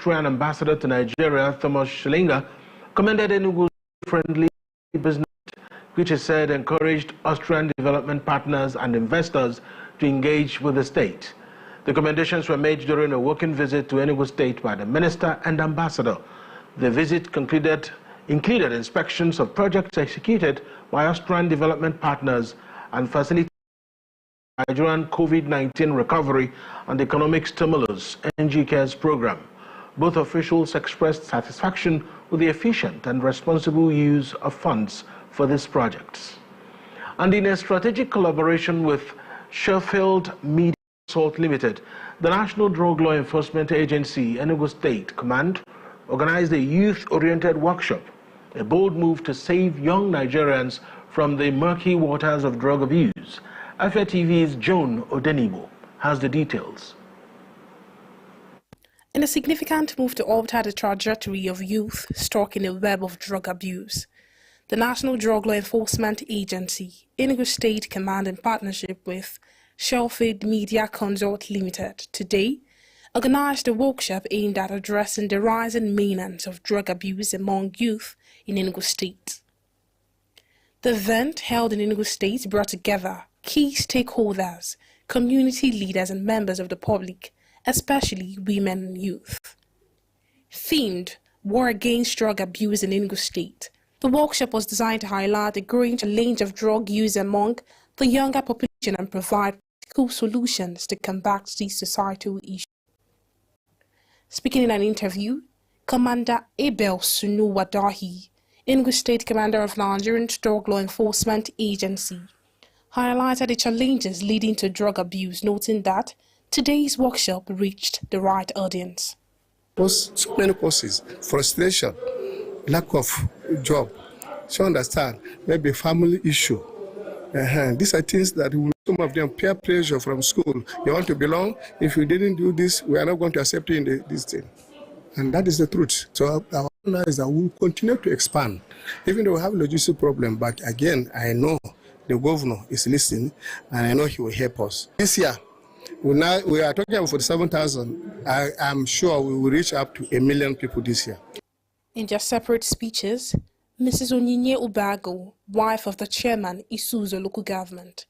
Austrian ambassador to Nigeria, Thomas Schillinger, commended Enugu's friendly business, which he said encouraged Austrian development partners and investors to engage with the state. The commendations were made during a working visit to Enugu State by the minister and ambassador. The visit included inspections of projects executed by Austrian development partners and facilitated Nigerian COVID-19 recovery and economic stimulus NG Cares program. Both officials expressed satisfaction with the efficient and responsible use of funds for these projects. And in a strategic collaboration with Sheffield Media Consult Limited, the National Drug Law Enforcement Agency, Enugu State Command, organized a youth-oriented workshop, a bold move to save young Nigerians from the murky waters of drug abuse. Afia TV's Joan Odenibo has the details. In a significant move to alter the trajectory of youth stuck in a web of drug abuse, the National Drug Law Enforcement Agency, Enugu State Command, in partnership with Sheffield Media Consult Limited, today organized a workshop aimed at addressing the rising menace of drug abuse among youth in Enugu State. The event held in Enugu State brought together key stakeholders, community leaders and members of the public, especially women and youth. Themed War Against Drug Abuse in Enugu State, the workshop was designed to highlight the growing challenge of drug use among the younger population and provide practical solutions to combat these societal issues. Speaking in an interview, Commander Abel Sunu Wadahi, Enugu State Commander of Nigerian Drug Law Enforcement Agency, highlighted the challenges leading to drug abuse, noting that today's workshop reached the right audience. So many causes: frustration, lack of job, so understand, maybe family issue. These are things that some of them peer pressure from school. You want to belong. If you didn't do this, we are not going to accept you in this thing. And that is the truth. So our plan is that we will continue to expand, even though we have a logistic problem. But again, I know the governor is listening, and I know he will help us. This year, we are talking about 47,000. I'm sure we will reach up to 1 million people this year. In their separate speeches, Mrs. Onyinye Ubago, wife of the chairman, Isuzu Local Government,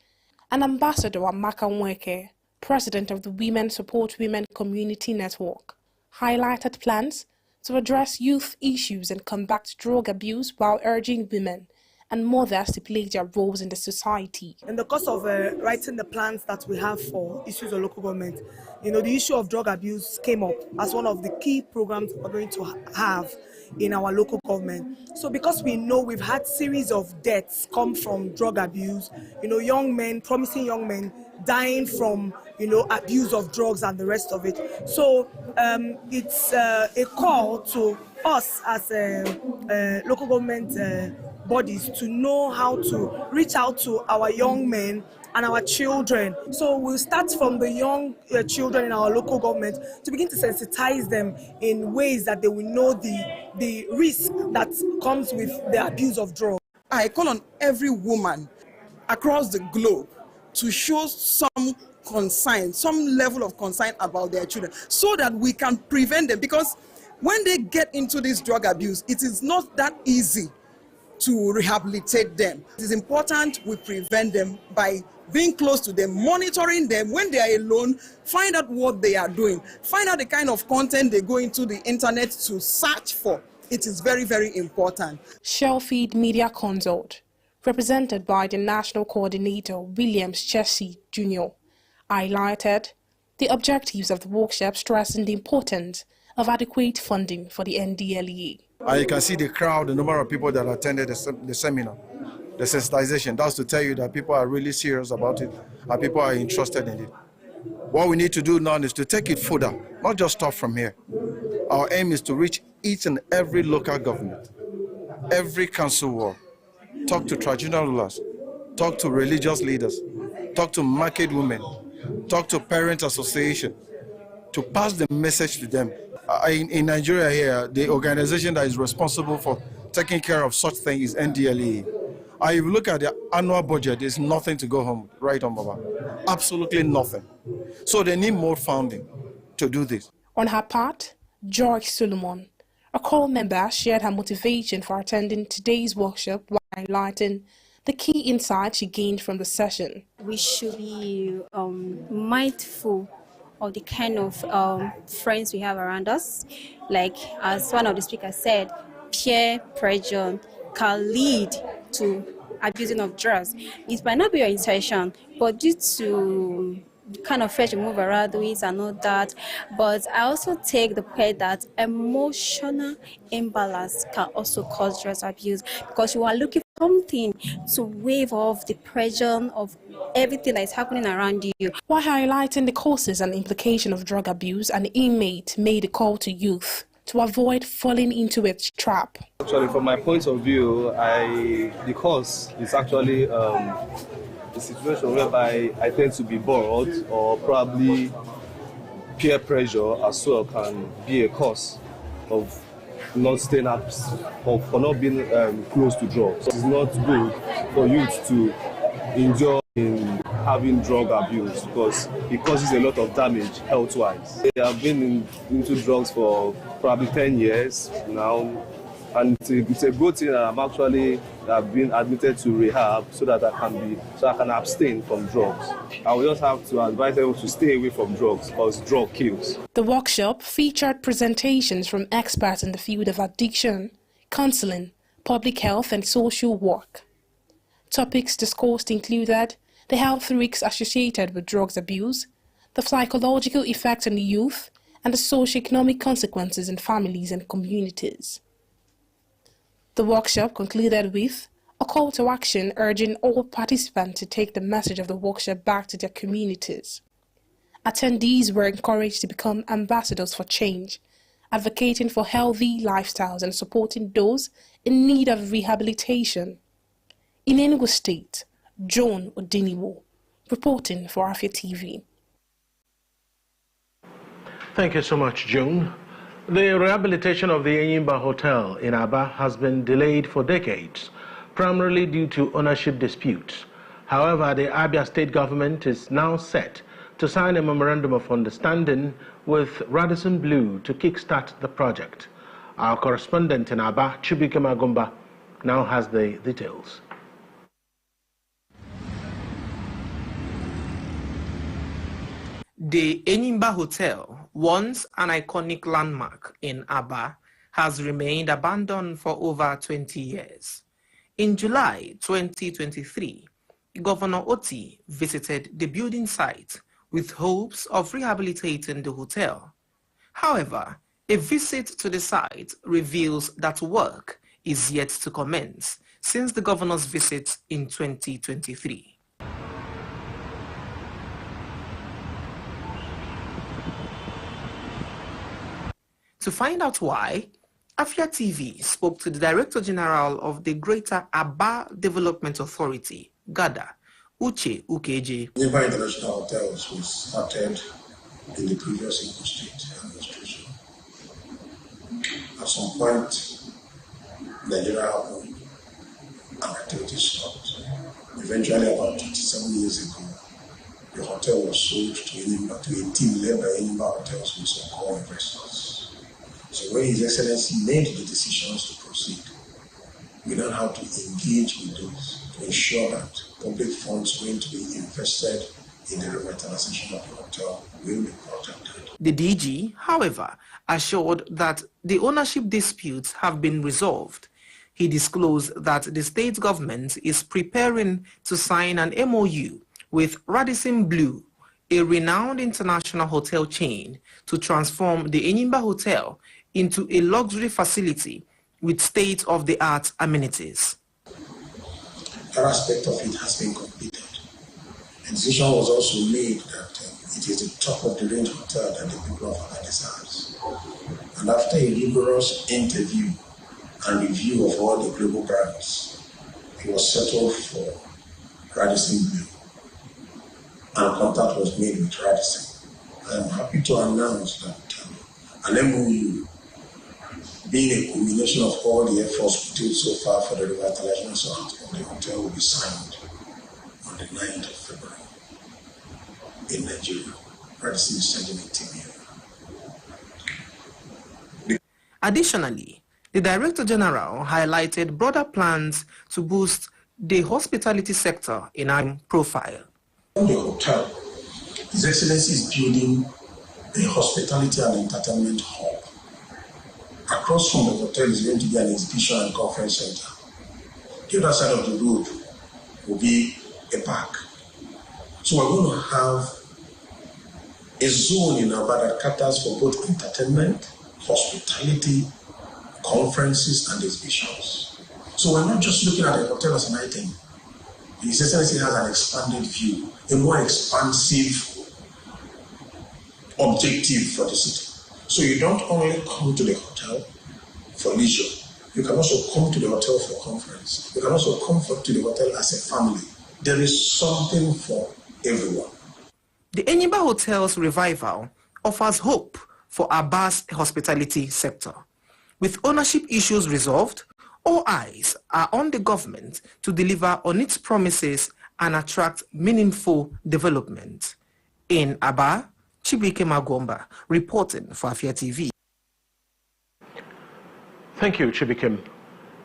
and Ambassador Amaka Nweke, president of the Women Support Women Community Network, highlighted plans to address youth issues and combat drug abuse while urging women and mothers to play their roles in the society. In the course of writing the plans that we have for issues of local government, the issue of drug abuse came up as one of the key programs we're going to have in our local government. So because we know we've had series of deaths come from drug abuse, young men, promising young men dying from, abuse of drugs and the rest of it. So it's a call to us as local government bodies to know how to reach out to our young men and our children. So we'll start from the young children in our local government to begin to sensitize them in ways that they will know the risk that comes with the abuse of drugs. I call on every woman across the globe to show some concern, some level of concern about their children, so that we can prevent them. Because when they get into this drug abuse, it is not that easy to rehabilitate them. It is important we prevent them by being close to them, monitoring them when they are alone, find out what they are doing, find out the kind of content they go into the internet to search for. It is very, very important. Sheffield Media Consult, represented by the National Coordinator Williams Chessy Jr., highlighted the objectives of the workshop, stressing the importance of adequate funding for the NDLEA. You can see the crowd, the number of people that attended the seminar, the sensitization. That's to tell you that people are really serious about it and people are interested in it. What we need to do now is to take it further, not just stop from here. Our aim is to reach each and every local government, every council ward, talk to traditional rulers, talk to religious leaders, talk to market women, talk to parent association, to pass the message to them. In Nigeria here, the organization that is responsible for taking care of such things is NDLEA. If you look at the annual budget, there's nothing to go home, right on, Baba. Absolutely nothing. So they need more funding to do this. On her part, Joy Solomon, a core member, shared her motivation for attending today's workshop while highlighting the key insights she gained from the session. We should be mindful of the kind of friends we have around us. Like, as one of the speakers said, peer pressure can lead to abusing of drugs. It might not be your intention, but due to kind of fresh move around with and all that. But I also take the point that emotional imbalance can also cause drug abuse, because you are looking for something to wave off the pressure of everything that is happening around you. While highlighting the causes and implication of drug abuse, an inmate made a call to youth to avoid falling into its trap. Actually, from my point of view, the cause is actually the situation whereby I tend to be bored, or probably peer pressure as well can be a cause of not staying up or for not being close to drugs. It's not good for youth to endure in having drug abuse because it causes a lot of damage health-wise. I have been into drugs for probably 10 years now, and it's a good thing that I've been admitted to rehab so that I can abstain from drugs. I will just have to advise everyone to stay away from drugs because drug kills. The workshop featured presentations from experts in the field of addiction, counseling, public health and social work. Topics discussed included the health risks associated with drugs abuse, the psychological effects on the youth, and the socio-economic consequences in families and communities. The workshop concluded with a call to action urging all participants to take the message of the workshop back to their communities. Attendees were encouraged to become ambassadors for change, advocating for healthy lifestyles and supporting those in need of rehabilitation. In Enugu State, Joan Odiniwo, reporting for Afia TV. Thank you so much, Joan. The rehabilitation of the Enyimba Hotel in Aba has been delayed for decades, primarily due to ownership disputes. However, the Abia state government is now set to sign a memorandum of understanding with Radisson Blu to kickstart the project. Our correspondent in Aba, Chibike Magumba, now has the details. The Enyimba Hotel, once an iconic landmark in Aba, has remained abandoned for over 20 years. In July 2023, Governor Oti visited the building site with hopes of rehabilitating the hotel. However, a visit to the site reveals that work is yet to commence since the governor's visit in 2023. To find out why, Afia TV spoke to the Director General of the Greater Aba Development Authority, GADA, Uche Ukeje. Enyimba International Hotels was started in the previous Enugu State administration. At some point, Nigeria happened and activities stopped. Eventually, about 27 years ago, the hotel was sold to Enyimba, to a team led by Enyimba Hotels with some core investors. So when His Excellency made the decisions to proceed, we now have to engage with those to ensure that public funds going to be invested in the revitalization of the hotel will be protected. The DG, however, assured that the ownership disputes have been resolved. He disclosed that the state government is preparing to sign an MOU with Radisson Blu, a renowned international hotel chain, to transform the Enyimba Hotel into a luxury facility with state-of-the-art amenities. That aspect of it has been completed. A decision was also made that it is the top-of-the-range hotel that the people of Aba desires. And after a rigorous interview and review of all the global brands, it was settled for Radisson Blu. And contact was made with Radisson. I am happy to announce that an MOU, being a combination of all the efforts we did so far for the revitalization of the hotel, will be signed on the 9th of February in Nigeria. Radisson is sending a team here. Additionally, the Director General highlighted broader plans to boost the hospitality sector in our profile. The hotel, His Excellency is building a hospitality and entertainment hub. Across from the hotel is going to be an exhibition and conference center. The other side of the road will be a park. So we're going to have a zone in Aba that caters for both entertainment, hospitality, conferences, and exhibitions. So we're not just looking at the hotel as an item. His Excellency has an expanded view, a more expansive objective for the city. So you don't only come to the hotel for leisure, you can also come to the hotel for conference. You can also come to the hotel as a family. There is something for everyone. The Enyimba Hotel's revival offers hope for Aba's hospitality sector. With ownership issues resolved, all eyes are on the government to deliver on its promises and attract meaningful development. In Aba, Chibuike Magwomba, reporting for Afia TV. Thank you, Chibikim.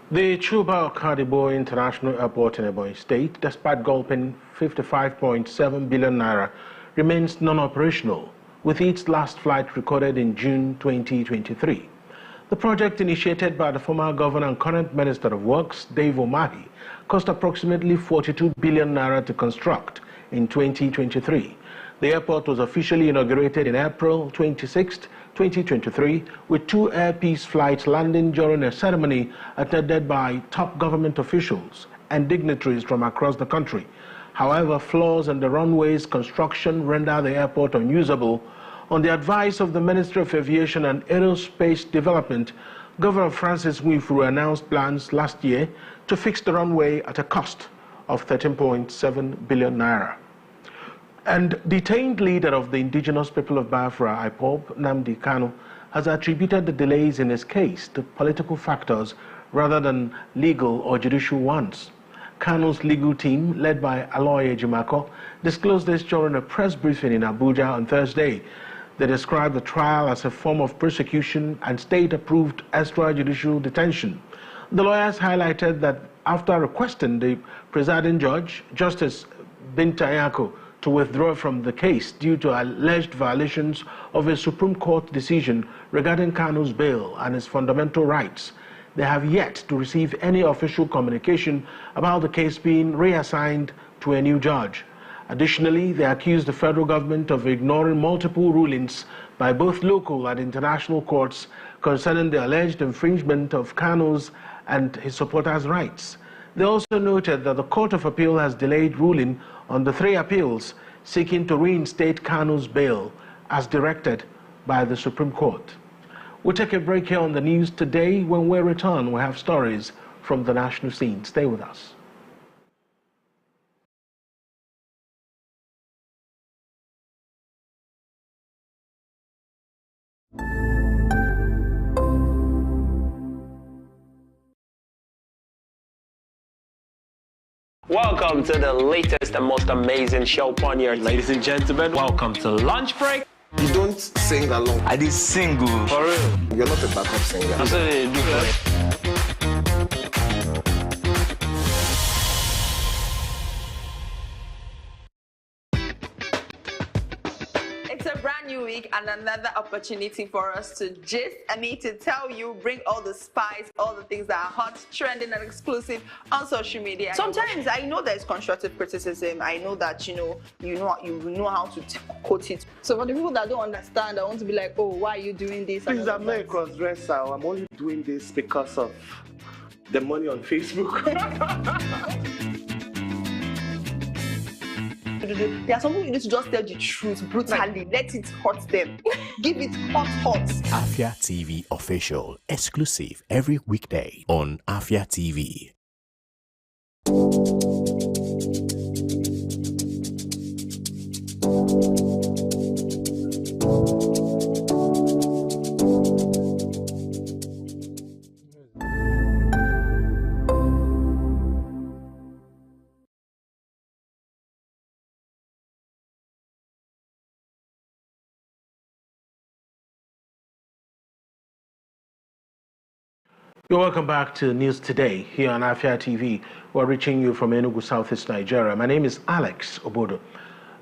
The Chuba Okadibo International Airport in Ebonyi State, despite gulping 55.7 billion naira, remains non-operational, with its last flight recorded in June 2023. The project, initiated by the former governor and current Minister of Works, Dave Umahi, cost approximately 42 billion naira to construct in 2023. The airport was officially inaugurated in April 26, 2023, with 2 Air Peace flights landing during a ceremony attended by top government officials and dignitaries from across the country. However, flaws in the runway's construction render the airport unusable. On the advice of the Ministry of Aviation and Aerospace Development, Governor Francis Nwifuru announced plans last year to fix the runway at a cost of 13.7 billion naira. And detained leader of the indigenous people of Biafra, IPOB, Nnamdi Kanu, has attributed the delays in his case to political factors rather than legal or judicial ones. Kanu's legal team, led by Aloy Ejimako, disclosed this during a press briefing in Abuja on Thursday. They described the trial as a form of persecution and state-approved extrajudicial detention. The lawyers highlighted that after requesting the presiding judge, Justice Binta Nyako, to withdraw from the case due to alleged violations of a Supreme Court decision regarding Kanu's bail and his fundamental rights, they have yet to receive any official communication about the case being reassigned to a new judge. Additionally, they accused the federal government of ignoring multiple rulings by both local and international courts concerning the alleged infringement of Kanu's and his supporters' rights. They also noted that the Court of Appeal has delayed ruling on the 3 appeals seeking to reinstate Kanu's bail as directed by the Supreme Court. We'll take a break here on the news today. When we return, we have stories from the national scene. Stay with us. Welcome to the latest and most amazing show on your ladies and gentlemen. Welcome to Lunch Break. You don't sing along. I did sing good. For real. You're not a backup singer. That's what they do. New week and another opportunity for us to gist, I need to tell you, bring all the spice, all the things that are hot, trending, and exclusive on social media. Sometimes I know there's constructive criticism. I know that you know how to quote it. So for the people that don't understand, I want to be like, oh, why are you doing this? Please, I'm not a cross-dresser. I'm only doing this because of the money on Facebook. There are some people you need to just tell the truth brutally. Let it hurt them. Give it hot. Afia TV official, exclusive every weekday on Afia TV. You're welcome back to News Today here on Afia TV. We're reaching you from Enugu, Southeast Nigeria. My name is Alex Obodo.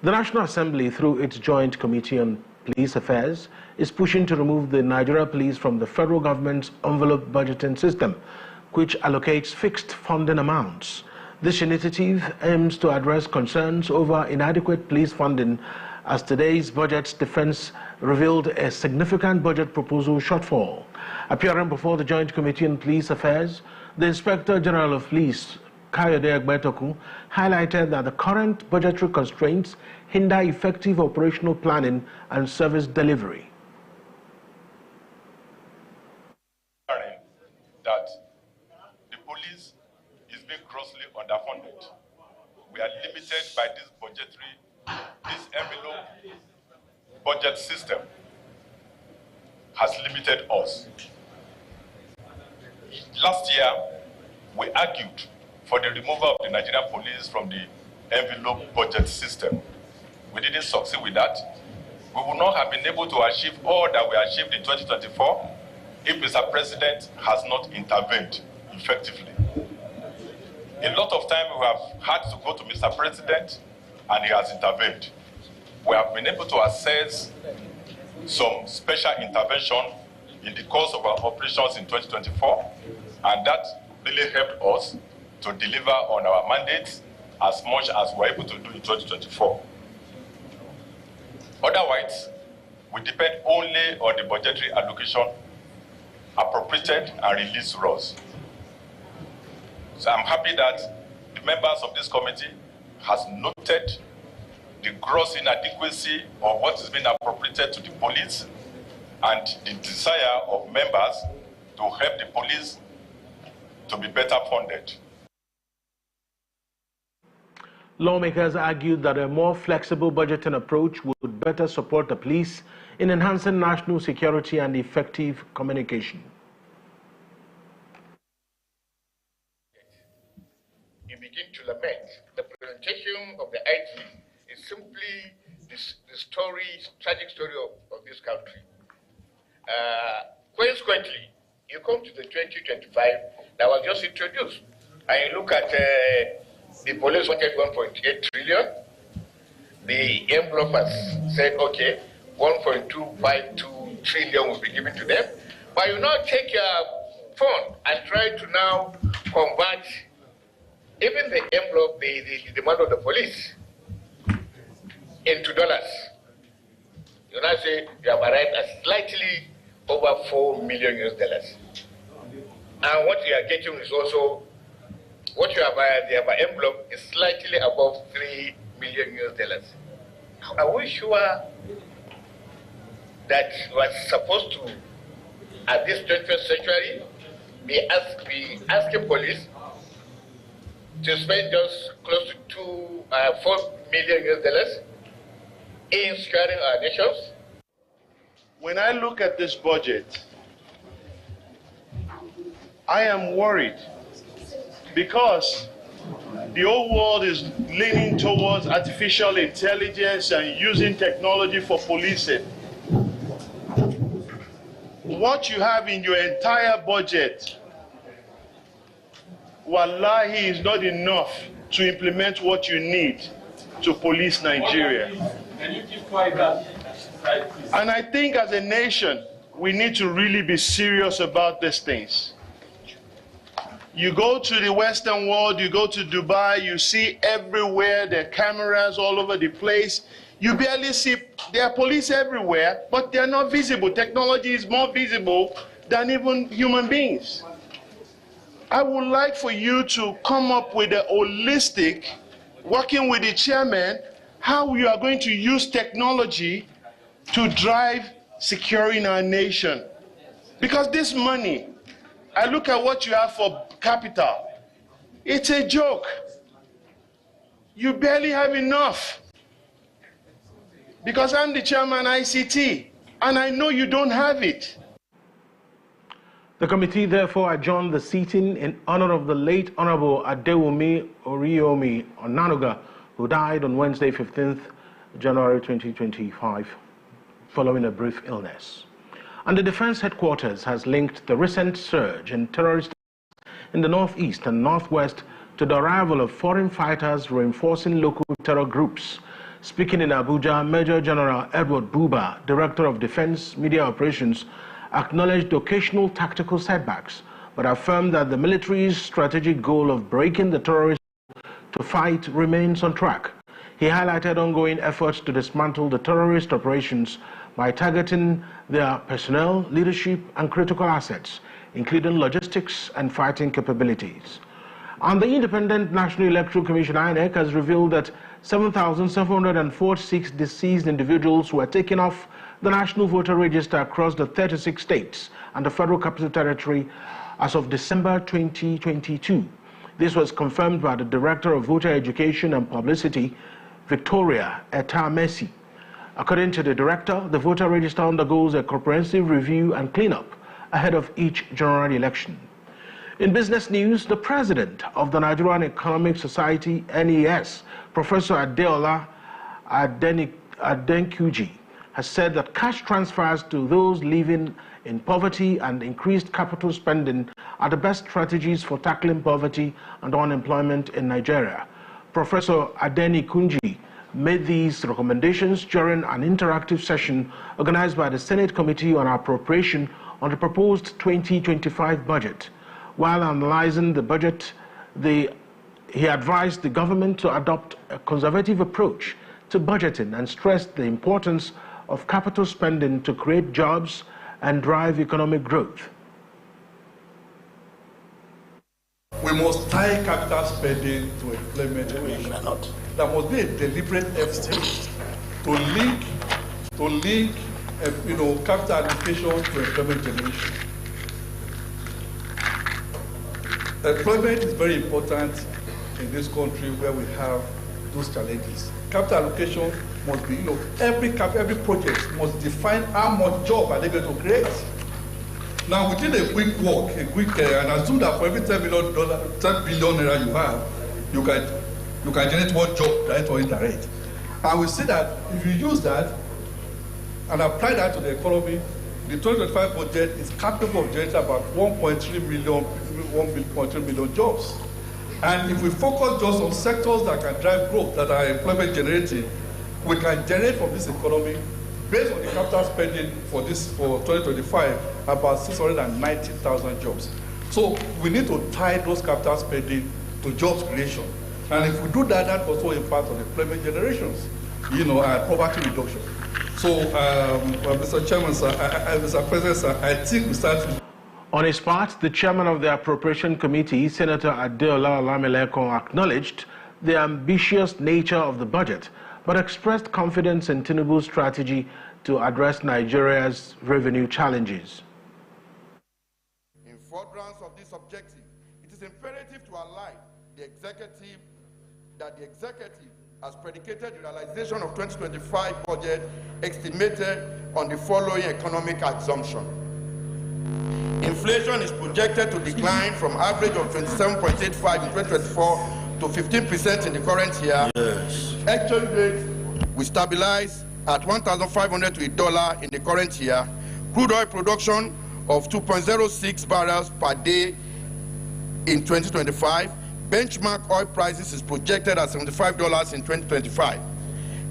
The National Assembly, through its Joint Committee on Police Affairs, is pushing to remove the Nigeria Police from the federal government's envelope budgeting system, which allocates fixed funding amounts. This initiative aims to address concerns over inadequate police funding, as today's budget's defense revealed a significant budget proposal shortfall. Appearing before the Joint Committee on Police Affairs, the Inspector General of Police, Kayode Egbetoku, highlighted that the current budgetary constraints hinder effective operational planning and service delivery. That the police is being grossly underfunded. We are limited by this envelope budget system has limited us. Last year, we argued for the removal of the Nigerian police from the envelope budget system. We didn't succeed with that. We would not have been able to achieve all that we achieved in 2024 if Mr. President has not intervened effectively. A lot of time we have had to go to Mr. President and he has intervened. We have been able to assess some special intervention in the course of our operations in 2024, and that really helped us to deliver on our mandates as much as we were able to do in 2024. Otherwise, we depend only on the budgetary allocation appropriated and released to us. So I'm happy that the members of this committee has noted the gross inadequacy of what is being appropriated to the police and the desire of members to help the police to be better funded. Lawmakers argued that a more flexible budgeting approach would better support the police in enhancing national security and effective communication. You begin to lament the presentation of the IG is simply the tragic story of this country. Consequently, you come to the 2025 that was just introduced, and you look at the police wanted 1.8 trillion. The envelope has said, okay, 1.252 trillion will be given to them. But you now take your fund and try to now convert even the envelope, the demand of the police, into dollars. You now say you have arrived at slightly over $4 million US. And what you are getting is also, what you have, the envelope is slightly above $3 million US. Are we sure that you are supposed to, at this 21st century, be asking police to spend just close to $4 million US in securing our nations? When I look at this budget, I am worried because the whole world is leaning towards artificial intelligence and using technology for policing. What you have in your entire budget, wallahi, is not enough to implement what you need to police Nigeria. Can you keep quiet? And I think as a nation, we need to really be serious about these things. You go to the Western world, you go to Dubai, you see everywhere, there are cameras all over the place. You barely see, there are police everywhere, but they're not visible. Technology is more visible than even human beings. I would like for you to come up with a holistic, working with the chairman, how you are going to use technology to drive securing our nation. Because this money, I look at what you have for capital, it's a joke. You barely have enough. Because I'm the chairman ICT, and I know you don't have it. The committee therefore adjourned the sitting in honor of the late Honorable Adewumi Oriyomi Onanuga, who died on Wednesday, 15th January 2025, following a brief illness. And the defense headquarters has linked the recent surge in terrorist in the northeast and northwest to the arrival of foreign fighters reinforcing local terror groups. Speaking in Abuja, Major General Edward Buba, Director of Defense Media Operations, acknowledged occasional tactical setbacks, but affirmed that the military's strategic goal of breaking the terrorist to fight remains on track. He highlighted ongoing efforts to dismantle the terrorist operations by targeting their personnel, leadership, and critical assets, including logistics and fighting capabilities. And the Independent National Electoral Commission, INEC, has revealed that 7,746 deceased individuals were taken off the National Voter Register across the 36 states and the Federal Capital Territory as of December 2022. This was confirmed by the Director of Voter Education and Publicity, Victoria Etamesi. According to the Director, the voter register undergoes a comprehensive review and cleanup ahead of each general election. In business news, the President of the Nigerian Economic Society, NES, Professor Adeola Adenkuji, has said that cash transfers to those living in poverty and increased capital spending are the best strategies for tackling poverty and unemployment in Nigeria. Professor Adenkuji made these recommendations during an interactive session organized by the Senate Committee on Appropriation on the proposed 2025 budget. While analyzing the budget, he advised the government to adopt a conservative approach to budgeting and stressed the importance of capital spending to create jobs and drive economic growth. We must tie capital spending to employment creation. There must be a deliberate effort to link capital allocation to employment generation. Employment is very important in this country where we have those challenges. Capital allocation must be, every project must define how much job are they going to create. Now, within a quick walk, and assume that for every $10 billion naira you have, you can generate one job, direct or indirect. And we see that if you use that and apply that to the economy, the 2025 budget is capable of generating about 1.3 million jobs. And if we focus just on sectors that can drive growth, that are employment generating, we can generate from this economy, based on the capital spending for 2025, about 690,000 jobs. So we need to tie those capital spending to jobs creation. And if we do that, that also impacts on employment generations, and poverty reduction. So, Mr. Chairman, sir, Mr. President, sir, I think we start. On his part, the chairman of the Appropriation Committee, Senator Adeola Olamilekun, acknowledged the ambitious nature of the budget, but expressed confidence in Tinubu's strategy to address Nigeria's revenue challenges. In furtherance of this objective, it is imperative to align the executive has predicated the realization of 2025 budget estimated on the following economic assumption. Inflation is projected to decline from average of 27.85 in 2024 to 15% in the current year. Yes. Exchange rate will stabilize at 1,500 to $1 in the current year. Crude oil production of 2.06 barrels per day in 2025. Benchmark oil prices is projected at $75 in 2025.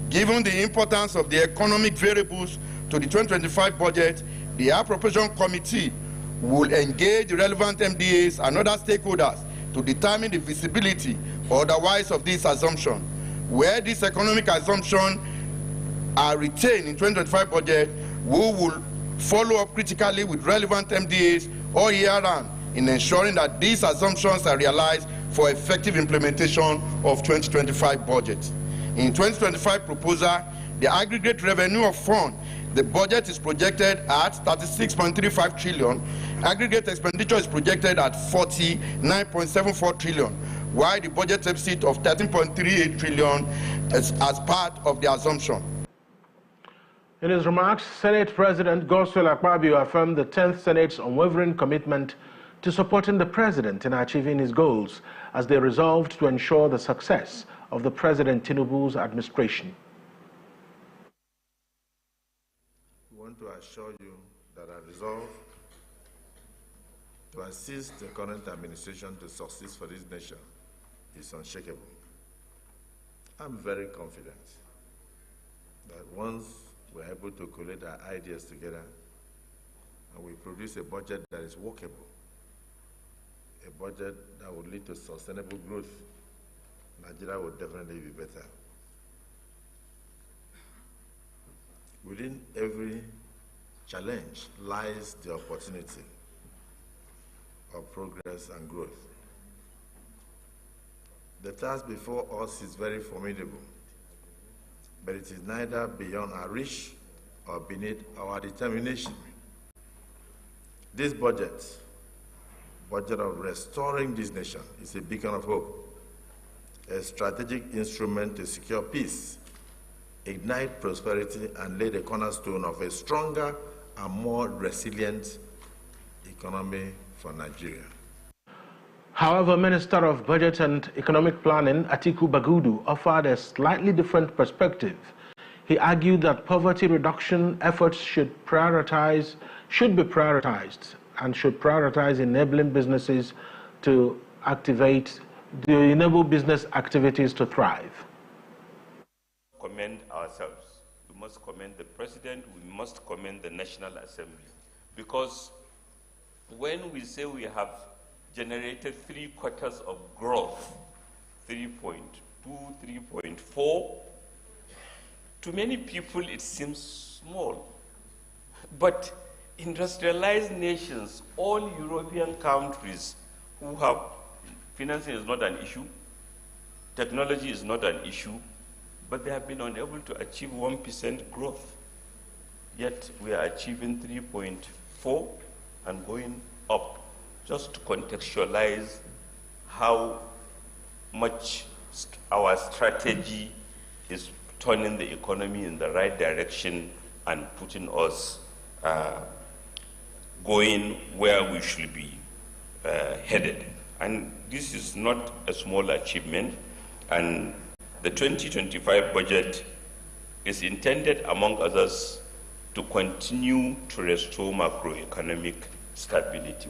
Given the importance of the economic variables to the 2025 budget, the Appropriation Committee will engage the relevant MDAs and other stakeholders to determine the visibility or otherwise of this assumption. Where these economic assumptions are retained in 2025 budget, we will follow up critically with relevant MDAs or year-round in ensuring that these assumptions are realized for effective implementation of 2025 budget. In 2025 proposal, the aggregate revenue of fund, the budget is projected at 36.35 trillion. Aggregate expenditure is projected at 49.74 trillion, while the budget deficit of 13.38 trillion is as part of the assumption. In his remarks, Senate President Godswill Akpabio affirmed the 10th Senate's unwavering commitment to supporting the President in achieving his goals as they resolved to ensure the success of the President Tinubu's administration. We want to assure you that that our resolve to assist the current administration to succeed for this nation is unshakable. I'm very confident that once we're able to collate our ideas together and we produce a budget that is workable, a budget that will lead to sustainable growth, Nigeria will definitely be better. Within every challenge lies the opportunity of progress and growth. The task before us is very formidable, but it is neither beyond our reach or beneath our determination. This budget of restoring this nation, is a beacon of hope, a strategic instrument to secure peace, ignite prosperity, and lay the cornerstone of a stronger and more resilient economy for Nigeria. However, Minister of Budget and Economic Planning, Atiku Bagudu, offered a slightly different perspective. He argued that poverty reduction efforts should be prioritized and should prioritize enabling businesses to enable business activities to thrive. Commend ourselves. We must commend the President. We must commend the National Assembly. Because when we say we have generated 3/4 of growth, 3.2, 3.4, to many people it seems small. But industrialized nations, all European countries who have financing is not an issue, technology is not an issue, but they have been unable to achieve 1% growth. Yet we are achieving 3.4 and going up. Just to contextualize how much our strategy is turning the economy in the right direction and putting us going where we should be headed. And this is not a small achievement. And the 2025 budget is intended, among others, to continue to restore macroeconomic stability.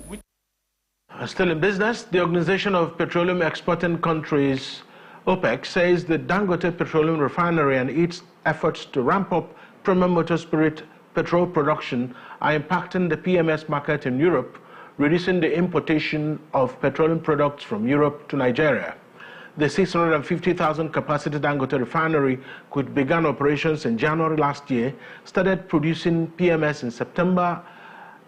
Still in business, the Organization of Petroleum Exporting Countries, OPEC, says the Dangote Petroleum Refinery and its efforts to ramp up premium motor spirit petrol production are impacting the PMS market in Europe, reducing the importation of petroleum products from Europe to Nigeria. The 650,000 capacity Dangote refinery, which began operations in January last year, started producing PMS in September,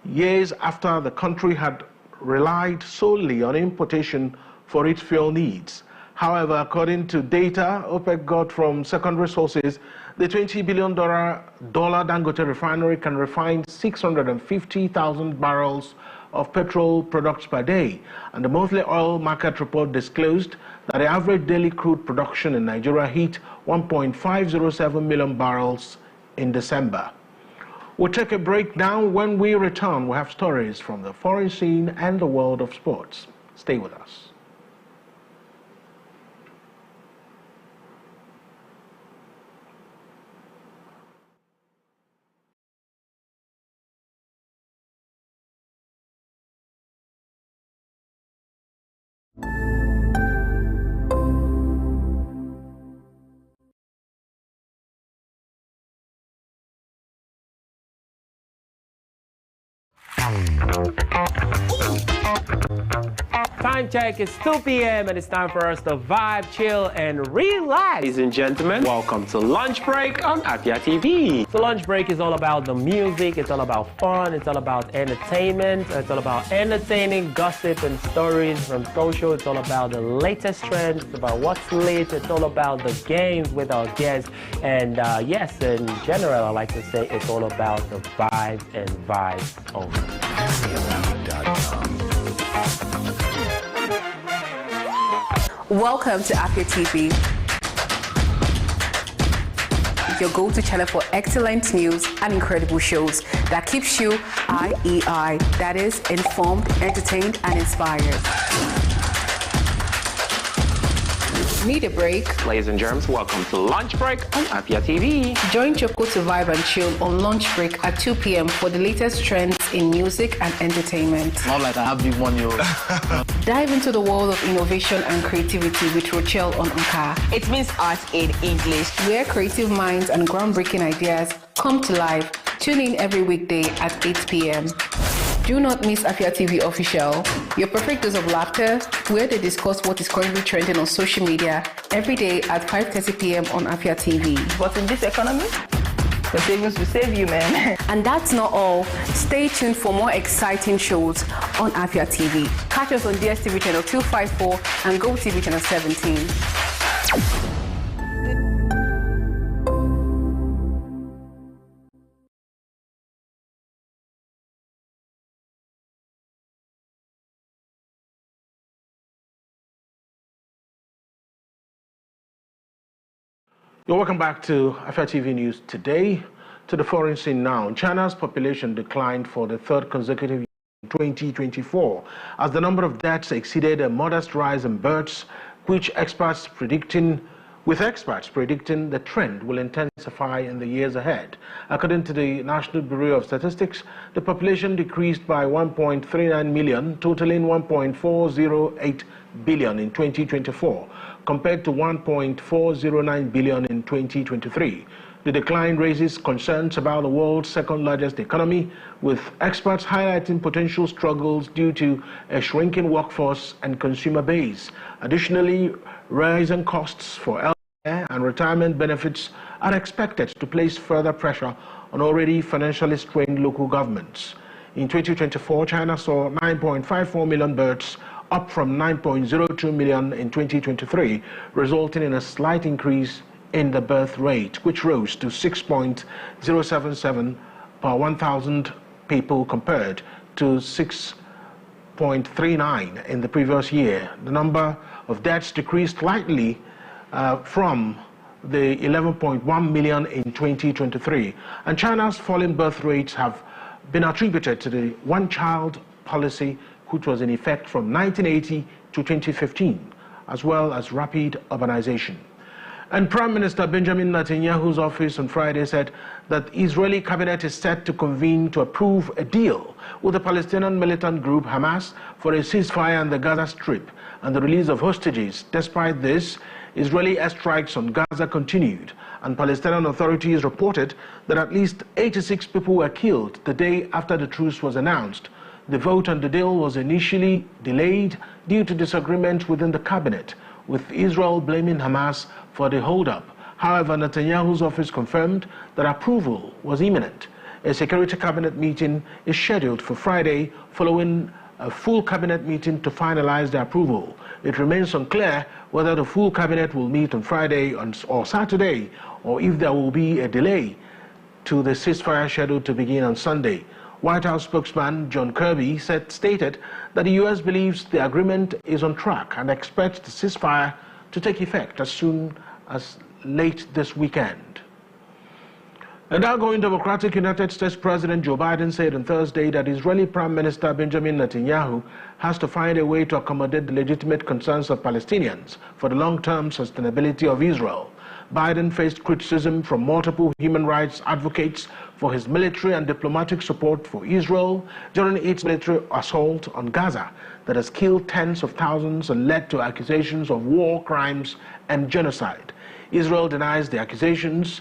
years after the country had relied solely on importation for its fuel needs. However, according to data OPEC got from secondary sources, the $20 billion Dangote refinery can refine 650,000 barrels of petrol products per day, and the monthly oil market report disclosed that the average daily crude production in Nigeria hit 1.507 million barrels in December. We'll take a break now. When we return, we'll have stories from the foreign scene and the world of sports. Stay with us. Time check, it's 2 p.m. and it's time for us to vibe, chill, and relax. Ladies and gentlemen, welcome to Lunch Break on Afia TV. So Lunch Break is all about the music, it's all about fun, it's all about entertainment, it's all about entertaining gossip and stories from social, it's all about the latest trends, it's about what's lit, it's all about the games with our guests, and yes, in general, I like to say it's all about the vibes and vibes only. Welcome to Afia TV, your go-to channel for excellent news and incredible shows that keeps you IEI, that is, informed, entertained, and inspired. Need a break? Ladies and germs, welcome to Lunch Break on Afia TV. Join Choco to vibe and chill on Lunch Break at 2 p.m. for the latest trends in music and entertainment. Not like I have big money. Dive into the world of innovation and creativity with Rochelle on Unka. It means art in English. Where creative minds and groundbreaking ideas come to life. Tune in every weekday at 8 p.m. Do not miss Afia TV Official, your perfect dose of laughter, where they discuss what is currently trending on social media every day at 5:30 p.m. on Afia TV. But in this economy, the savings will save you, man. And that's not all. Stay tuned for more exciting shows on Afia TV. Catch us on DSTV channel 254 and GoTV channel 17. You're welcome back to Afia TV News today. To the foreign scene now. China's population declined for the third consecutive year in 2024 as the number of deaths exceeded a modest rise in births, with experts predicting the trend will intensify in the years ahead. According to the National Bureau of Statistics, the population decreased by 1.39 million, totaling 1.408 billion in 2024, compared to 1.409 billion in 2023. The decline raises concerns about the world's second-largest economy, with experts highlighting potential struggles due to a shrinking workforce and consumer base. Additionally, rising costs for healthcare and retirement benefits are expected to place further pressure on already financially strained local governments. In 2024, China saw 9.54 million births, up from 9.02 million in 2023, resulting in a slight increase in the birth rate, which rose to 6.077 per 1,000 people compared to 6.39 in the previous year. The number of deaths decreased slightly from the 11.1 million in 2023. And China's falling birth rates have been attributed to the one-child policy, which was in effect from 1980 to 2015, as well as rapid urbanization. And Prime Minister Benjamin Netanyahu's office on Friday said that the Israeli cabinet is set to convene to approve a deal with the Palestinian militant group Hamas for a ceasefire on the Gaza Strip and the release of hostages. Despite this, Israeli airstrikes on Gaza continued, and Palestinian authorities reported that at least 86 people were killed the day after the truce was announced. The vote on the deal was initially delayed due to disagreement within the cabinet, with Israel blaming Hamas for the hold-up. However, Netanyahu's office confirmed that approval was imminent. A security cabinet meeting is scheduled for Friday, following a full cabinet meeting to finalize the approval. It remains unclear whether the full cabinet will meet on Friday or Saturday, or if there will be a delay to the ceasefire scheduled to begin on Sunday. White House spokesman John Kirby stated that the U.S. believes the agreement is on track and expects the ceasefire to take effect as soon as late this weekend. And outgoing Democratic United States President Joe Biden said on Thursday that Israeli Prime Minister Benjamin Netanyahu has to find a way to accommodate the legitimate concerns of Palestinians for the long-term sustainability of Israel. Biden faced criticism from multiple human rights advocates for his military and diplomatic support for Israel during its military assault on Gaza that has killed tens of thousands and led to accusations of war crimes and genocide. Israel denies the accusations.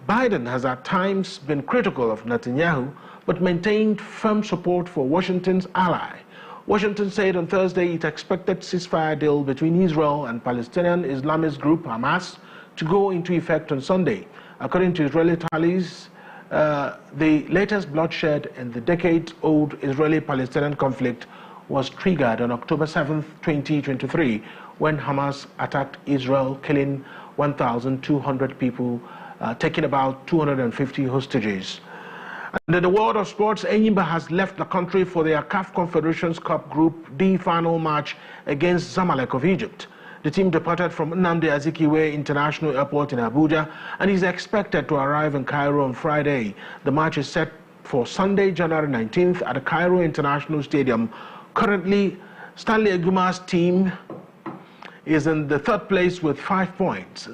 Biden has at times been critical of Netanyahu, but maintained firm support for Washington's ally. Washington said on Thursday it expected ceasefire deal between Israel and Palestinian Islamist group Hamas to go into effect on Sunday. According to Israeli tallies, the latest bloodshed in the decades-old Israeli-Palestinian conflict was triggered on October 7, 2023, when Hamas attacked Israel, killing 1,200 people, taking about 250 hostages. And in the world of sports, Enyimba has left the country for their CAF Confederations Cup Group D final match against Zamalek of Egypt. The team departed from Nnamdi Azikiwe International Airport in Abuja and is expected to arrive in Cairo on Friday. The match is set for Sunday, January 19th at the Cairo International Stadium. Currently, Stanley Eguma's team is in the third place with 5 points.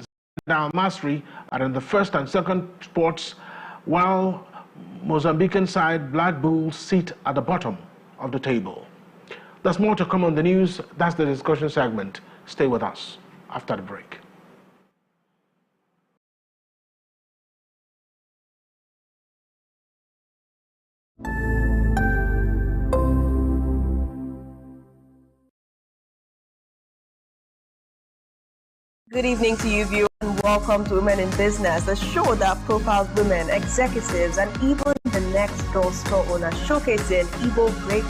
Al Masry are in the first and second spots, while Mozambican side Black Bulls sit at the bottom of the table. There's more to come on the news. That's the discussion segment. Stay with us after the break. Good evening to you, viewers, and welcome to Women in Business, a show that profiles women, executives, and even the next girl store owner, showcasing Igbo break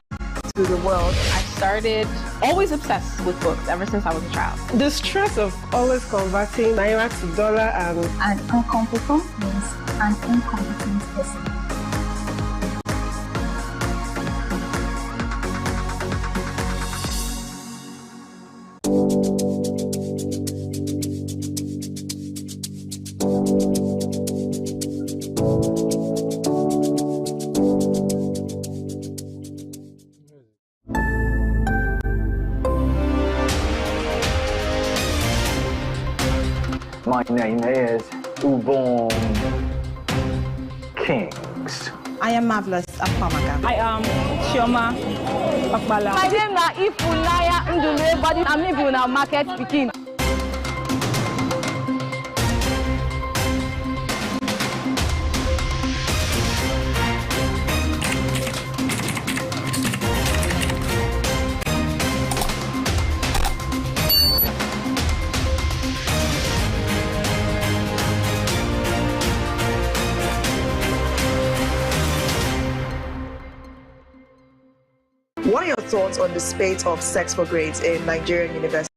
to the world. I started always obsessed with books ever since I was a child. The stress of always converting naira to dollar and an incompetent means an incompetent person. My name is Ubon Kings. I am Marvelous Akwamaga. I am Chioma Akbala. My name is Ifulaya Ndule, but I'm living in market speaking. what are your thoughts on the spate of sex for grades in Nigerian universities?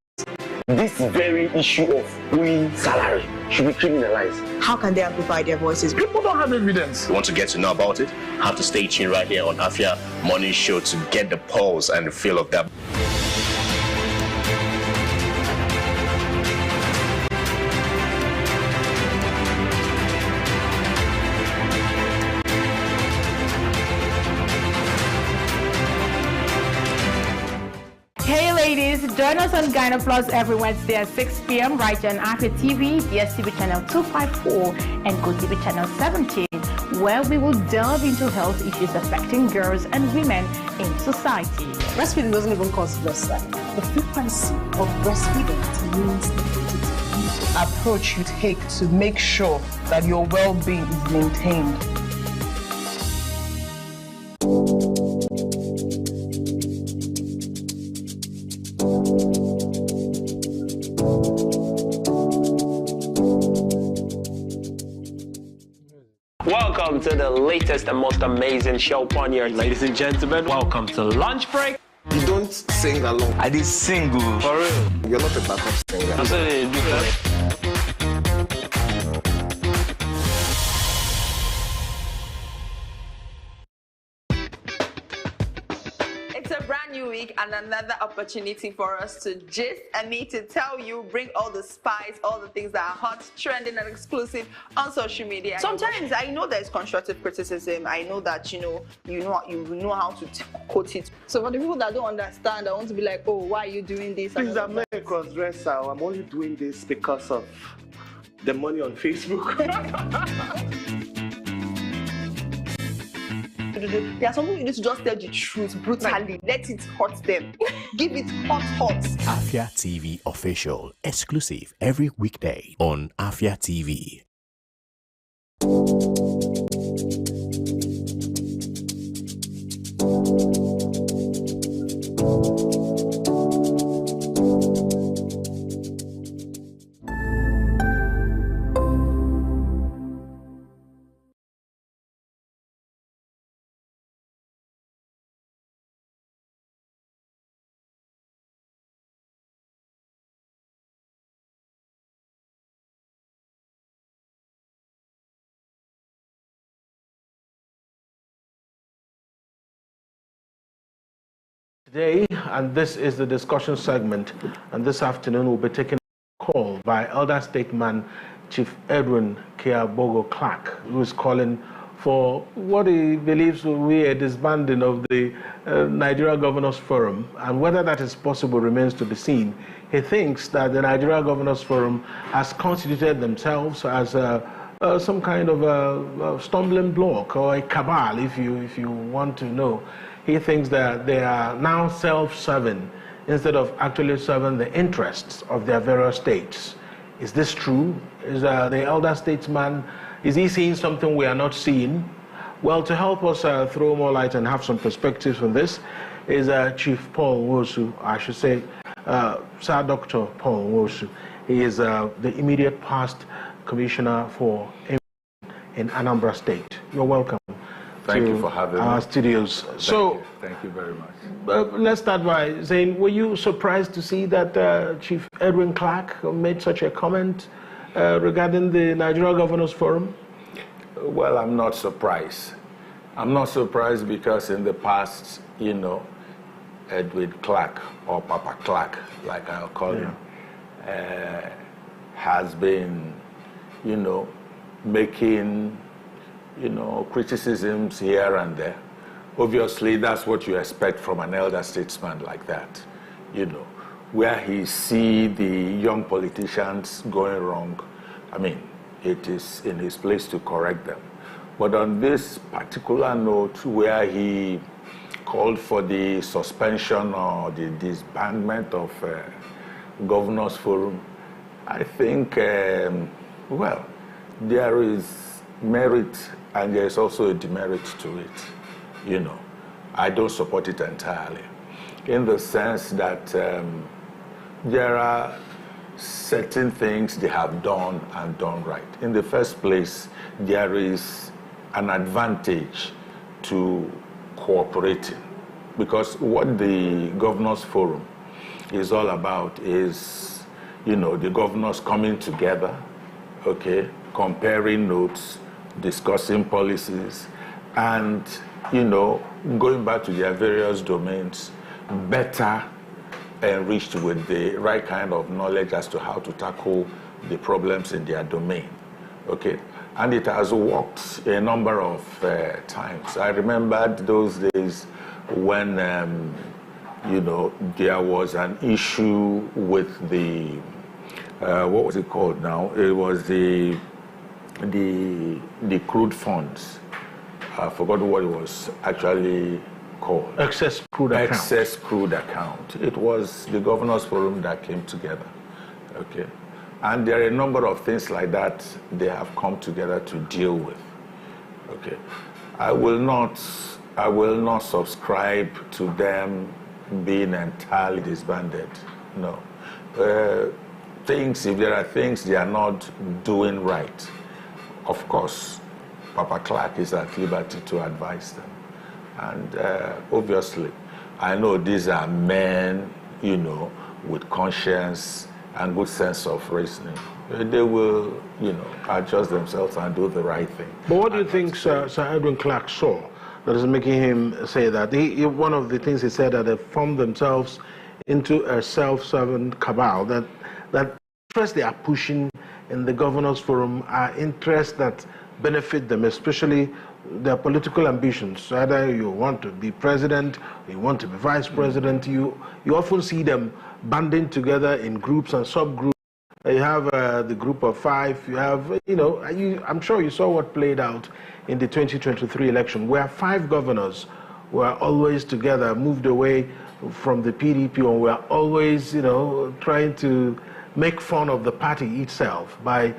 This very issue of owing salary should be criminalized. How can they amplify their voices? People don't have evidence. You want to get to know about it? Have to stay tuned right here on Afia Morning Show to get the pulse and the feel of that. Join us on Ghana Plus every Wednesday at 6 p.m. right here on Afia TV, DSTV channel 254 and GoTV channel 17, where we will delve into health issues affecting girls and women in society. Breastfeeding doesn't even cause breastfeeding. The frequency of breastfeeding means the approach you take to make sure that your well-being is maintained. Welcome to the latest and most amazing show on your ladies and gentlemen. Welcome to Lunch Break. You don't sing along. I did sing for real. You're not a backup singer. That's what they do for it. It's a brand new week and another opportunity for us to gist and me to tell you, bring all the spice, all the things that are hot, trending and exclusive on social media. Sometimes I know there's constructive criticism. I know that you know how to quote it. So for the people that don't understand, I want to be like, oh, why are you doing this? Please, I'm not a cross-dresser. I'm only doing this because of the money on Facebook. There are some people you need to just tell the truth brutally. Let it hurt them. Give it hot. Afia TV official, exclusive every weekday on Afia TV. Today, and this is the discussion segment, and this afternoon we'll be taking a call by elder statesman Chief Edwin Kiabogo Clark, who is calling for what he believes will be a disbanding of the Nigeria Governors Forum, and whether that is possible remains to be seen. He thinks that the Nigeria Governors Forum has constituted themselves as some kind of a stumbling block or a cabal, if you want to know. He thinks that they are now self-serving instead of actually serving the interests of their various states. Is this true? Is the elder statesman, is he seeing something we are not seeing? Well, to help us throw more light and have some perspectives on this is Chief Paul Nwosu, I should say, Sir Dr. Paul Nwosu. He is the immediate past commissioner for in Anambra State. You're welcome. Thank you for having our me. Studios. Thank you very much. Let's start by saying, were you surprised to see that Chief Edwin Clark made such a comment regarding the Nigeria Governors Forum? Well, I'm not surprised. I'm not surprised because in the past, you know, Edwin Clark, or Papa Clark, like I'll call him, has been, you know, making, you know, criticisms here and there. Obviously, that's what you expect from an elder statesman like that, you know, where he see the young politicians going wrong. I mean, it is in his place to correct them. But on this particular note, where he called for the suspension or the disbandment of Governors Forum, I think, well, there is merit and there is also a demerit to it. You know, I don't support it entirely, in the sense that there are certain things they have done and done right. In the first place, there is an advantage to cooperating, because what the Governors Forum is all about is, you know, the governors coming together, okay, comparing notes, discussing policies, and, you know, going back to their various domains, better enriched with the right kind of knowledge as to how to tackle the problems in their domain, okay? And it has worked a number of times. I remembered those days when, you know, there was an issue with the, what was it called now? It was the crude funds. I forgot what it was actually called. Excess crude account. Excess crude account. It was the Governors Forum that came together, okay? And there are a number of things like that they have come together to deal with, okay? I will not subscribe to them being entirely disbanded, no. If there are things they are not doing right, of course, Papa Clark is at liberty to advise them. And obviously, I know these are men, you know, with conscience and good sense of reasoning. They will, you know, adjust themselves and do the right thing. But what do you think Sir Edwin Clark saw that is making him say that? One of the things he said, that they formed themselves into a self-serving cabal, that interests they are pushing in the Governors Forum are interests that benefit them, especially their political ambitions. Either you want to be president, or you want to be vice president, you often see them banding together in groups and subgroups. You have the group of five, you have, you know, I'm sure you saw what played out in the 2023 election, where 5 governors were always together, moved away from the PDP, and were always, you know, trying to make fun of the party itself by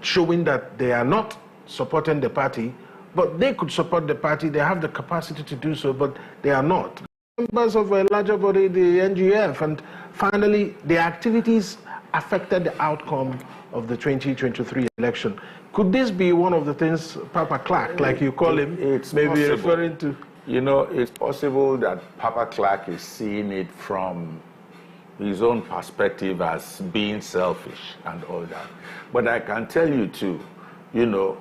showing that they are not supporting the party, but they could support the party, they have the capacity to do so, but they are not. Members of a larger body, the NGF, and finally, the activities affected the outcome of the 2023 election. Could this be one of the things Papa Clark, like you call him, it's maybe possible. referring to? You know, it's possible that Papa Clark is seeing it from his own perspective as being selfish and all that. But I can tell you too, you know,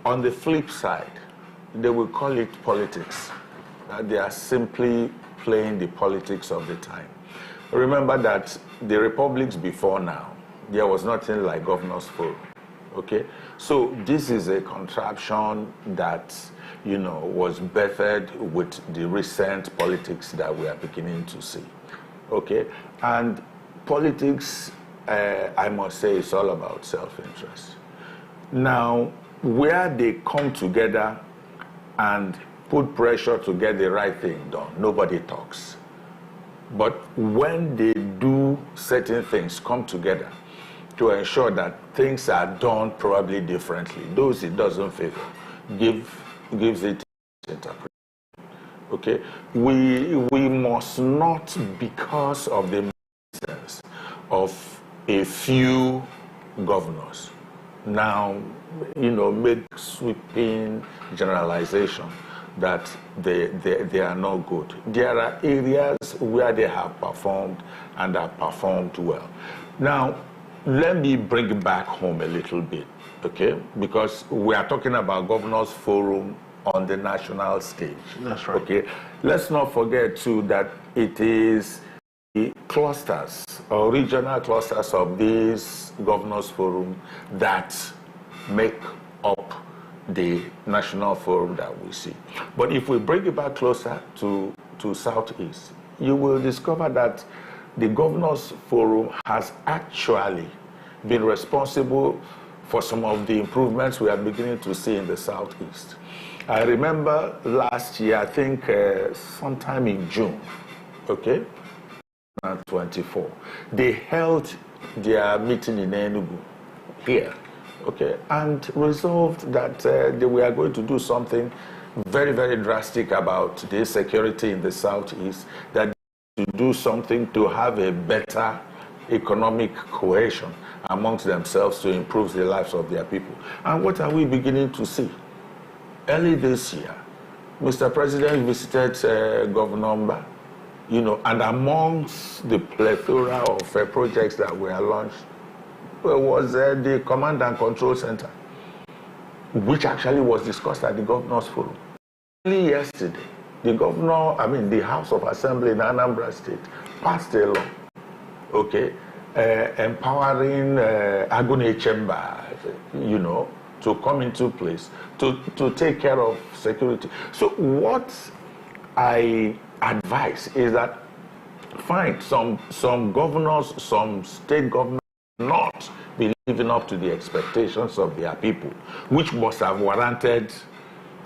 on the flip side, they will call it politics. They are simply playing the politics of the time. Remember that the republics before now, there was nothing like Governors Forum. Okay, so this is a contraption that, you know, was birthed with the recent politics that we are beginning to see. Okay, and politics, I must say, is all about self-interest. Now, where they come together and put pressure to get the right thing done, nobody talks. But when they do certain things, come together to ensure that things are done probably differently, those it doesn't favor, gives it interpretation. Okay, we must not, because of the presence of a few governors, now, you know, make sweeping generalization that they are not good. There are areas where they have performed and have performed well. Now, let me bring it back home a little bit, okay? Because we are talking about Governors Forum on the national stage. That's right. Okay, let's not forget too that it is the clusters or regional clusters of these Governors Forum that make up the national forum that we see. But if we bring it back closer to Southeast, you will discover that the Governors Forum has actually been responsible for some of the improvements we are beginning to see in the Southeast. I remember last year, I think sometime in June, okay, 24, they held their meeting in Enugu here, okay, and resolved that they were going to do something very, very drastic about the security in the Southeast, that to do something to have a better economic cohesion amongst themselves to improve the lives of their people. And what are we beginning to see? Early this year, Mr. President visited Governor Mba, you know, and amongst the plethora of projects that were launched was the Command and Control Center, which actually was discussed at the Governors Forum. Only yesterday, the House of Assembly in Anambra State passed a law, okay, empowering Agune Chamber, you know, to come into place to take care of security. So what I advise is that find some governors, some state governors not be living up to the expectations of their people, which must have warranted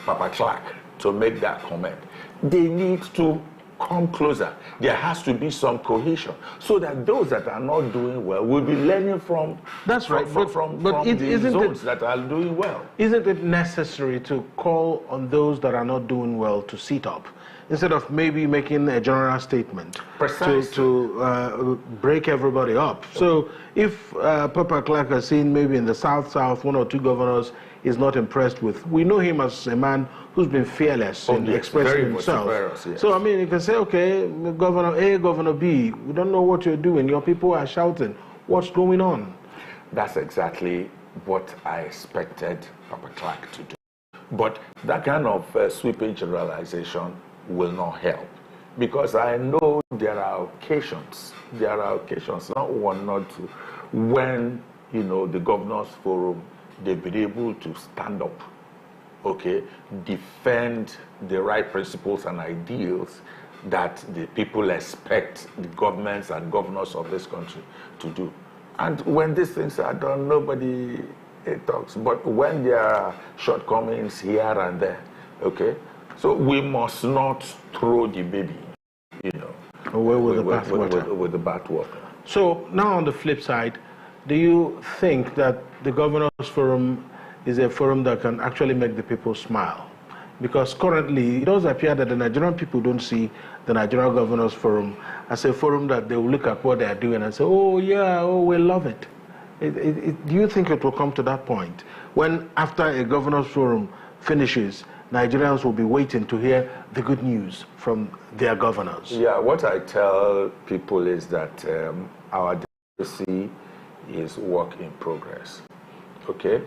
Papa Clark to make that comment. They need to come closer. There has to be some cohesion so that those that are not doing well will be learning from but the zones that are doing well. Isn't it necessary to call on those that are not doing well to sit up instead of maybe making a general statement to break everybody up? So if Papa Clark has seen maybe in the South, one or two governors is not impressed with, we know him as a man who's been fearless in expressing himself. Yes. So, I mean, you can say, okay, Governor A, Governor B, we don't know what you're doing. Your people are shouting. What's going on? That's exactly what I expected Papa Clark to do. But that kind of sweeping generalization will not help. Because I know there are occasions, not one, not two, when, you know, the Governors Forum, they've been able to stand up, okay, defend the right principles and ideals that the people expect the governments and governors of this country to do. And when these things are done, nobody talks. But when there are shortcomings here and there, okay, so we must not throw the baby, you know, away with the bathwater. So now on the flip side, do you think that the Governors Forum is a forum that can actually make the people smile? Because currently, it does appear that the Nigerian people don't see the Nigerian Governors Forum as a forum that they will look at what they are doing and say, oh yeah, oh, we love it. Do you think it will come to that point when after a Governors Forum finishes, Nigerians will be waiting to hear the good news from their governors? Yeah, what I tell people is that our democracy is work in progress. Okay,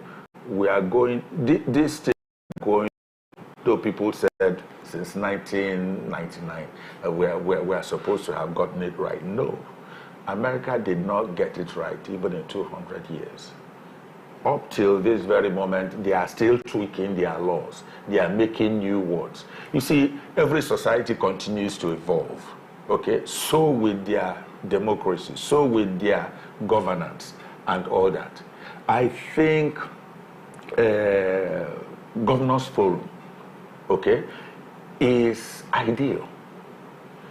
we are going. This stage is going. Though people said since 1999 we are supposed to have gotten it right. No, America did not get it right even in 200 years. up till this very moment, they are still tweaking their laws. They are making new words. You see, every society continues to evolve, okay? So with their democracy, so with their governance and all that. I think Governors Forum, okay, is ideal.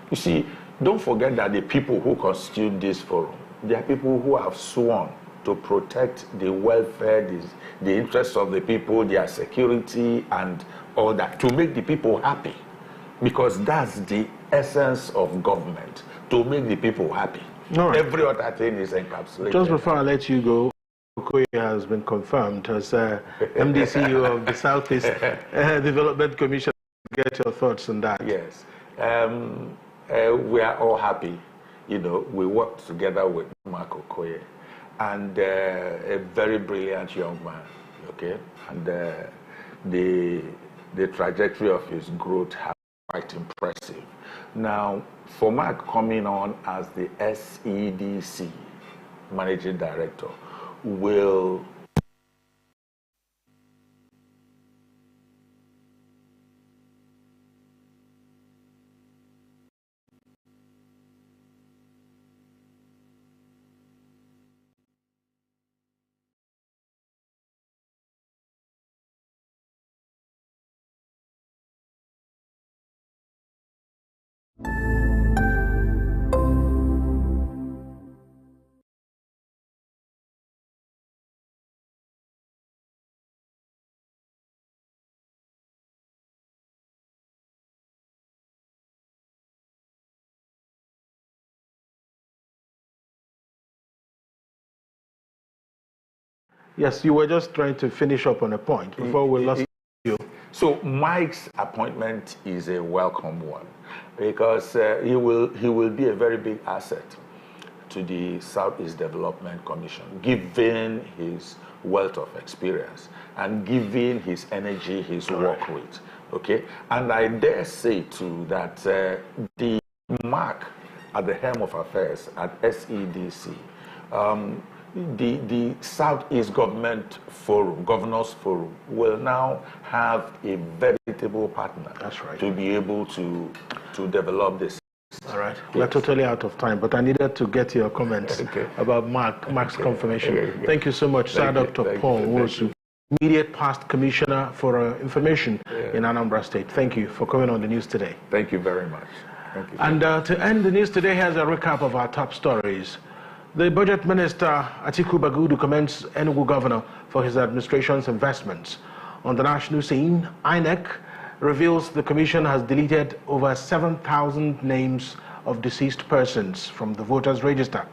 You see, don't forget that the people who constitute this forum, they are people who have sworn to protect the welfare, the interests of the people, their security and all that, to make the people happy. Because that's the essence of government, to make the people happy. Right. Every other thing is encapsulated. Just before I let you go, Okoye has been confirmed as MD/CEO of the Southeast Development Commission. Get your thoughts on that. Yes. We are all happy. You know, we worked together with Mark Okoye, and a very brilliant young man, okay? And the trajectory of his growth has been quite impressive. Now, for Mark coming on as the SEDC Managing Director will Yes, you were just trying to finish up on a point before we lost you. So Mike's appointment is a welcome one, because he will be a very big asset to the Southeast Development Commission, given his wealth of experience and given his energy, his work rate. Okay, and I dare say too that the Mark at the helm of affairs at SEDC. The Southeast Government Forum, Governors Forum, will now have a veritable partner. That's right. To be able to develop this. All right. Yes. We're totally out of time, but I needed to get your comments about Mark's confirmation. Thank you so much, Sir Dr. Paul Nwosu, immediate past Commissioner for Information in Anambra State. Thank you for coming on the news today. Thank you very much. Thank you. And to end the news today, here's a recap of our top stories. The Budget Minister, Atiku Bagudu, commends Enugu Governor for his administration's investments. On the national scene, INEC reveals the Commission has deleted over 7,000 names of deceased persons from the voters' register.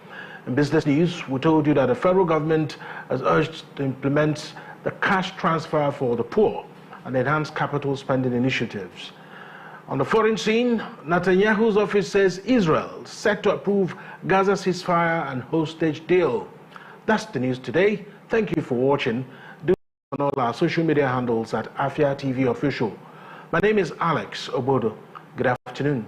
In business news, we told you that the federal government has urged to implement the cash transfer for the poor and enhance capital spending initiatives. On the foreign scene, Netanyahu's office says Israel set to approve Gaza ceasefire and hostage deal. That's the news today. Thank you for watching. Do on all our social media handles at Afia TV Official. My name is Alex Obodo. Good afternoon.